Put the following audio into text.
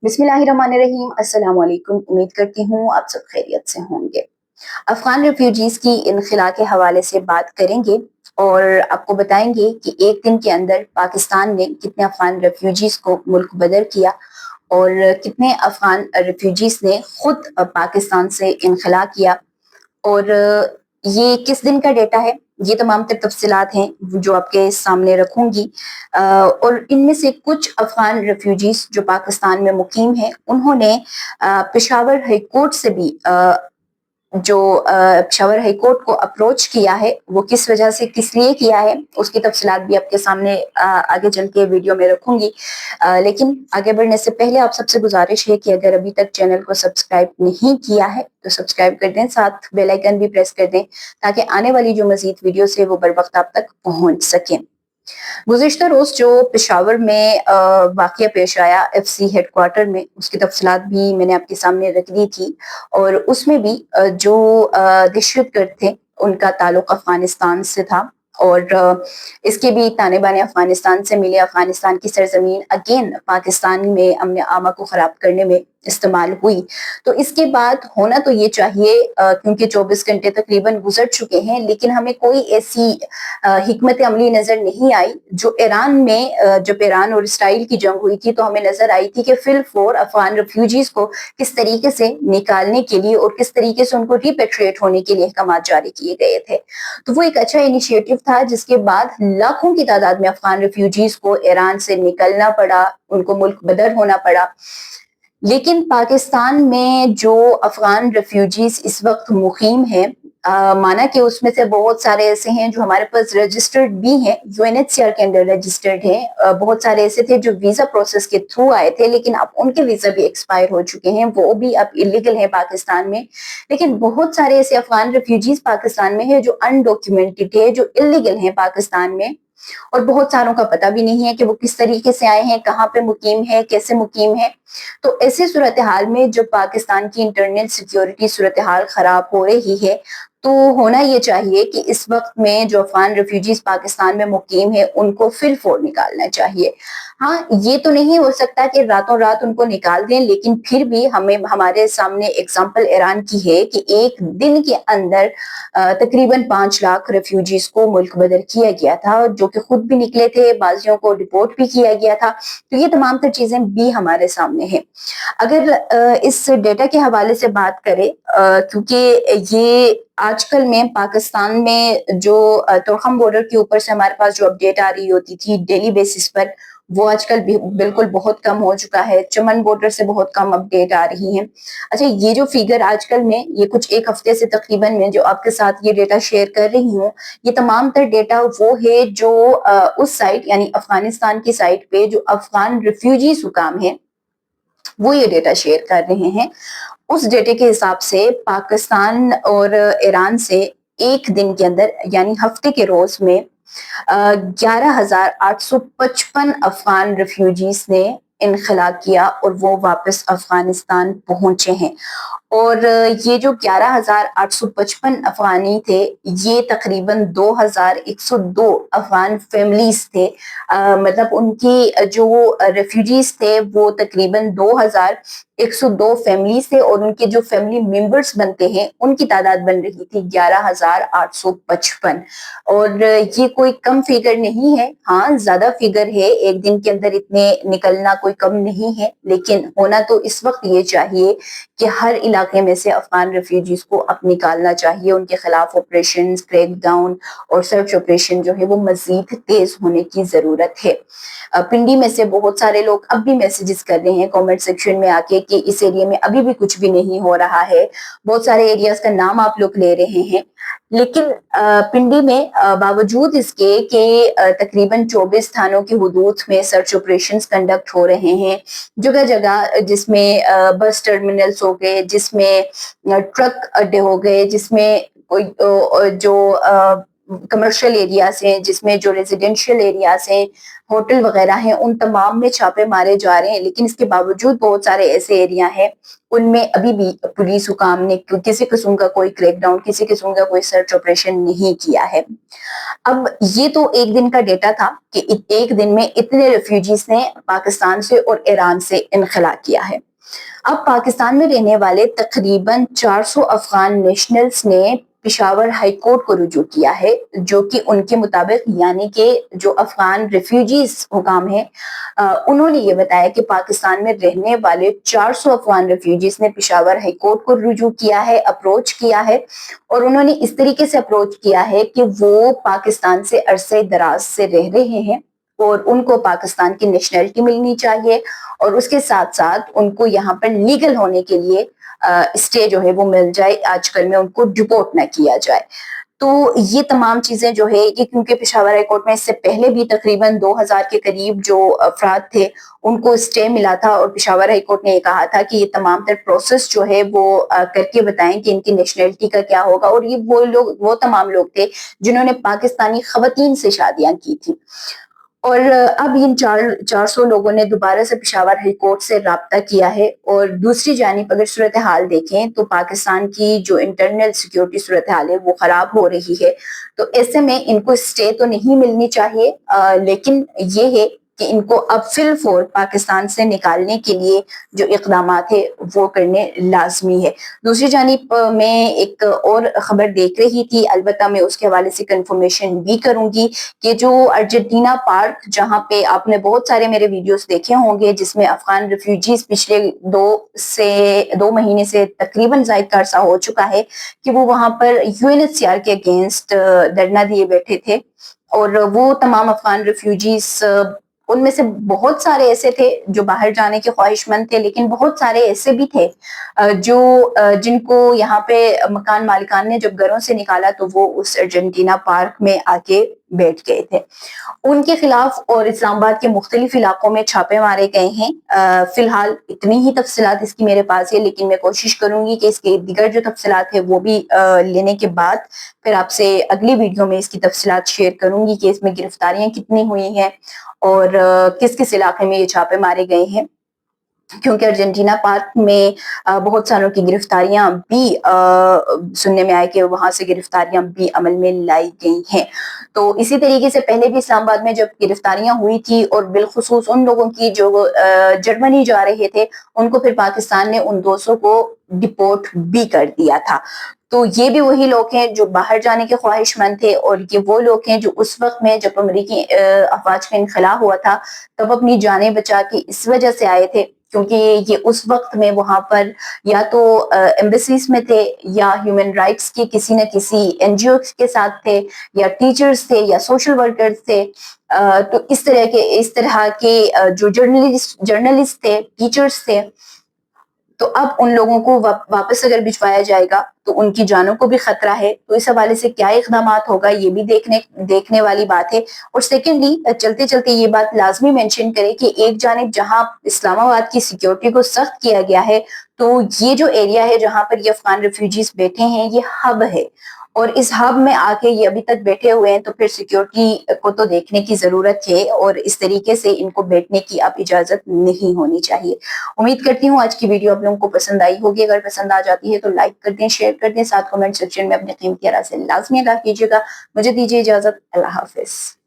बिस्मिल्लाहिर्रहमानिर्रहीम। अस्सलाम वालेकुम। उम्मीद करती हूँ आप सब खैरियत से होंगे। अफगान रेफ्यूजीज की इनखला के हवाले से बात करेंगे और आपको बताएंगे कि एक दिन के अंदर पाकिस्तान ने कितने अफगान रेफ्यूजीज को मुल्क बदर किया और कितने अफगान रेफ्यूजीज ने खुद पाकिस्तान से इनखला किया और ये किस दिन का डेटा है, ये तमाम तर तफसीलात हैं जो आपके सामने रखूंगी। और इनमें से कुछ अफगान रेफ्यूजीज जो पाकिस्तान में मुकीम हैं, उन्होंने पेशावर हाई कोर्ट से भी पेशावर हाई कोर्ट को अप्रोच किया है, वो किस वजह से किस लिए किया है उसकी तफसीलात भी आपके सामने आगे चल के वीडियो में रखूंगी। लेकिन आगे बढ़ने से पहले आप सबसे गुजारिश है कि अगर अभी तक चैनल को सब्सक्राइब नहीं किया है तो सब्सक्राइब कर दें, साथ बेल आइकन भी प्रेस कर दें ताकि आने वाली जो मजीद वीडियो है वो बर वक्त आप तक पहुंच सकें। गुज़िश्ता रोज जो पेशावर में वाक़या पेश आया एफसी हेडक्वार्टर में, उसकी तफसीलात भी मैंने आपके सामने रख दी थी और उसमें भी जो दहशतगर्द थे उनका ताल्लुक अफगानिस्तान से था और इसके भी ताने बाने अफगानिस्तान से मिले। अफगानिस्तान की सरजमीन अगेन पाकिस्तान में अमन आमा को खराब करने में इस्तेमाल हुई। तो इसके बाद होना तो ये चाहिए, क्योंकि 24 घंटे तकरीबन गुजर चुके हैं, लेकिन हमें कोई ऐसी हिकमत अमली नजर नहीं आई जो ईरान में जब ईरान और इसराइल की जंग हुई थी तो हमें नजर आई थी कि फिल फोर अफगान रेफ्यूजीज को किस तरीके से निकालने के लिए और किस तरीके से उनको रिपेट्रिएट होने के लिए अहकाम जारी किए गए थे। तो वो एक अच्छा इनिशिएटिव था जिसके बाद लाखों की तादाद में अफगान रेफ्यूजीज को ईरान से निकलना पड़ा, उनको मुल्क बदर होना पड़ा। लेकिन पाकिस्तान में जो अफगान रेफ्यूजीज इस वक्त मुकीम हैं, माना कि उसमें से बहुत सारे ऐसे हैं जो हमारे पास रजिस्टर्ड भी हैं, यूएनएचसीआर के अंदर रजिस्टर्ड हैं। बहुत सारे ऐसे थे जो वीजा प्रोसेस के थ्रू आए थे लेकिन अब उनके वीजा भी एक्सपायर हो चुके हैं, वो भी अब इलीगल है पाकिस्तान में। लेकिन बहुत सारे ऐसे अफगान रेफ्यूजीज पाकिस्तान में है जो अनडॉक्यूमेंटेड है, जो इलीगल है पाकिस्तान में, और बहुत सारों का पता भी नहीं है कि वो किस तरीके से आए हैं, कहाँ पे मुकीम है, कैसे मुकीम है। तो ऐसी सूरत हाल में जब पाकिस्तान की इंटरनल सिक्योरिटी सूरत हाल खराब हो रही है तो होना ये चाहिए कि इस वक्त में जो अफगान रेफ्यूजीज पाकिस्तान में मुकीम है उनको फिल फोर निकालना चाहिए। हाँ, ये तो नहीं हो सकता कि रातों रात उनको निकाल दें, लेकिन फिर भी हमें हमारे सामने एग्जाम्पल ईरान की है कि एक दिन के अंदर तकरीबन 5 लाख रेफ्यूजीज को मुल्क बदर किया गया था, जो कि खुद भी निकले थे, बाजियों को रिपोर्ट भी किया गया था। तो ये तमाम तर चीजें भी हमारे सामने हैं। अगर इस डेटा के हवाले से बात करें, क्योंकि ये आजकल में पाकिस्तान में जो तोरखम बॉर्डर के ऊपर से हमारे पास जो अपडेट आ रही होती थी डेली बेसिस पर, वो आजकल बिल्कुल बहुत कम हो चुका है। चमन बॉर्डर से बहुत कम अपडेट आ रही हैं। अच्छा, ये जो फिगर आजकल में ये कुछ एक हफ्ते से तकरीबन मैं जो आपके साथ ये डेटा शेयर कर रही हूँ, ये तमाम तर डेटा वो है जो उस साइड यानी अफगानिस्तान की साइड पे जो अफगान रिफ्यूजी हुकाम है वो ये डेटा शेयर कर रहे हैं। उस डेटे के हिसाब से पाकिस्तान और ईरान से एक दिन के अंदर यानी हफ्ते के रोज में 11,855 अफगान रिफ्यूजीज ने इनखला किया और वो वापस अफगानिस्तान पहुंचे हैं। और ये जो 11,855 अफगानी थे, ये तकरीबन 2,102 अफगान फैमिलीज थे। मतलब उनकी जो रेफ्यूजीज थे वो तकरीबन 2,102 फैमिलीज थे और उनके जो फैमिली मेंबर्स बनते हैं उनकी तादाद बन रही थी 11,855। और ये कोई कम फिगर नहीं है, हाँ ज्यादा फिगर है, एक दिन के अंदर इतने निकलना कोई कम नहीं है, लेकिन होना तो इस वक्त ये चाहिए कि हर इलाके में से अफगान रेफ्यूजीज को अब निकालना चाहिए। उनके खिलाफ ऑपरेशन क्रैक डाउन और सर्च ऑपरेशन जो है वो मजीद तेज होने की जरूरत है। पिंडी में से बहुत सारे लोग अब भी मैसेजेस कर रहे हैं कमेंट सेक्शन में आके कि इस एरिया में अभी भी कुछ भी नहीं हो रहा है। बहुत सारे एरियाज का नाम आप लोग ले रहे हैं, लेकिन पिंडी में बावजूद इसके कि तकरीबन 24 थानों की हुदूद में सर्च ऑपरेशंस कंडक्ट हो रहे हैं जगह जगह, जिसमें बस टर्मिनल्स हो गए, जिसमें ट्रक अड्डे हो गए, जिसमें कोई जो کمرشل ایریاز ہیں جس میں جو ریزیڈینشیل ایریاز ہیں ہوٹل وغیرہ ہیں ان تمام میں چھاپے مارے جا رہے ہیں، لیکن اس کے باوجود بہت سارے ایسے ایریا ہیں ان میں ابھی بھی پولیس حکام نے کسی قسم کا کوئی کریک ڈاؤن، کسی قسم کا کوئی سرچ آپریشن نہیں کیا ہے۔ اب یہ تو ایک دن کا ڈیٹا تھا کہ ایک دن میں اتنے ریفیوجیز نے پاکستان سے اور ایران سے انخلا کیا ہے۔ اب پاکستان میں رہنے والے تقریباً 400 افغان نیشنلز نے پشاور ہائی کورٹ کو رجوع کیا ہے، جو کہ ان کے مطابق یعنی کہ جو افغان ریفیوجیز حکام ہیں انہوں نے یہ بتایا کہ پاکستان میں رہنے والے 400 افغان ریفیوجیز نے پشاور ہائی کورٹ کو رجوع کیا ہے، اپروچ کیا ہے، اور انہوں نے اس طریقے سے اپروچ کیا ہے کہ وہ پاکستان سے عرصے دراز سے رہ رہے ہیں اور ان کو پاکستان کی نیشنلٹی ملنی چاہیے، اور اس کے ساتھ ساتھ ان کو یہاں پر لیگل ہونے کے لیے اسٹے جو ہے وہ مل جائے، آج کل میں ان کو ڈپورٹ نہ کیا جائے۔ تو یہ تمام چیزیں جو ہے یہ کیونکہ پشاور ہائی کورٹ میں اس سے پہلے بھی تقریباً 2000 کے قریب جو افراد تھے ان کو اسٹے ملا تھا، اور پشاور ہائی کورٹ نے یہ کہا تھا کہ یہ تمام تر پروسیس جو ہے وہ کر کے بتائیں کہ ان کی نیشنلٹی کا کیا ہوگا، اور یہ وہ تمام لوگ تھے جنہوں نے پاکستانی خواتین سے شادیاں کی تھی۔ اور اب ان 400 لوگوں نے دوبارہ سے پشاور ہائی کورٹ سے رابطہ کیا ہے، اور دوسری جانب اگر صورتحال دیکھیں تو پاکستان کی جو انٹرنل سیکیورٹی صورتحال ہے وہ خراب ہو رہی ہے، تو ایسے میں ان کو اسٹے تو نہیں ملنی چاہیے، لیکن یہ ہے کہ ان کو اب فی الفور پاکستان سے نکالنے کے لیے جو اقدامات ہے وہ کرنے لازمی ہے۔ دوسری جانب میں ایک اور خبر دیکھ رہی تھی، البتہ میں اس کے حوالے سے کنفرمیشن بھی کروں گی کہ جو ارجنٹینا پارک جہاں پہ آپ نے بہت سارے میرے ویڈیوز دیکھے ہوں گے جس میں افغان ریفیوجیز پچھلے 2 مہینے سے تقریباً زائد کا عرصہ ہو چکا ہے کہ وہ وہاں پر UNHCR کے اگینسٹ دھرنا دیے بیٹھے تھے، اور وہ تمام افغان ریفیوجیز ان میں سے بہت سارے ایسے تھے جو باہر جانے کے خواہش مند تھے، لیکن بہت سارے ایسے بھی تھے جو جن کو یہاں پہ مکان مالکان نے جب گھروں سے نکالا تو وہ اس ارجنٹینا پارک میں آ کے بیٹھ گئے تھے۔ ان کے خلاف اور اسلام آباد کے مختلف علاقوں میں چھاپے مارے گئے ہیں۔ فی الحال اتنی ہی تفصیلات اس کی میرے پاس ہے، لیکن میں کوشش کروں گی کہ اس کے دیگر جو تفصیلات ہیں وہ بھی لینے کے بعد پھر آپ سے اگلی ویڈیو میں اس کی تفصیلات شیئر کروں گی کہ اس میں گرفتاریاں کتنی ہوئی ہیں اور کس کس علاقے میں یہ چھاپے مارے گئے ہیں، کیونکہ ارجنٹینا پارک میں بہت ساروں کی گرفتاریاں بھی سننے میں آئے کہ وہاں سے گرفتاریاں بھی عمل میں لائی گئی ہیں۔ تو اسی طریقے سے پہلے بھی اسلام آباد میں جب گرفتاریاں ہوئی تھی اور بالخصوص ان لوگوں کی جو جرمنی جا رہے تھے ان کو پھر پاکستان نے ان 200 کو ڈپورٹ بھی کر دیا تھا۔ تو یہ بھی وہی لوگ ہیں جو باہر جانے کے خواہش مند تھے، اور یہ وہ لوگ ہیں جو اس وقت میں جب امریکی افواج کا انخلا ہوا تھا تب اپنی جانیں بچا کے اس وجہ سے آئے تھے کیونکہ یہ اس وقت میں وہاں پر یا تو ایمبیسیز میں تھے یا ہیومن رائٹس کی کسی نہ کسی NGO کے ساتھ تھے یا ٹیچرز تھے یا سوشل ورکرز تھے، تو اس طرح کے جو جرنلسٹ تھے، ٹیچرز تھے، تو اب ان لوگوں کو واپس اگر بھجوایا جائے گا تو ان کی جانوں کو بھی خطرہ ہے، تو اس حوالے سے کیا اقدامات ہوگا یہ بھی دیکھنے والی بات ہے۔ اور سیکنڈلی چلتے چلتے یہ بات لازمی مینشن کرے کہ ایک جانب جہاں اسلام آباد کی سیکیورٹی کو سخت کیا گیا ہے تو یہ جو ایریا ہے جہاں پر یہ افغان ریفیوجیز بیٹھے ہیں یہ ہب ہے، اور اس ہب میں آ کے یہ ابھی تک بیٹھے ہوئے ہیں، تو پھر سیکیورٹی کو تو دیکھنے کی ضرورت ہے اور اس طریقے سے ان کو بیٹھنے کی اب اجازت نہیں ہونی چاہیے۔ امید کرتی ہوں آج کی ویڈیو آپ لوگوں کو پسند آئی ہوگی، اگر پسند آ جاتی ہے تو لائک کر دیں، شیئر کر دیں، ساتھ کمنٹ سیکشن میں اپنے قیمتی آراء سے لازمی آگاہ کیجیے گا۔ مجھے دیجیے اجازت، اللہ حافظ۔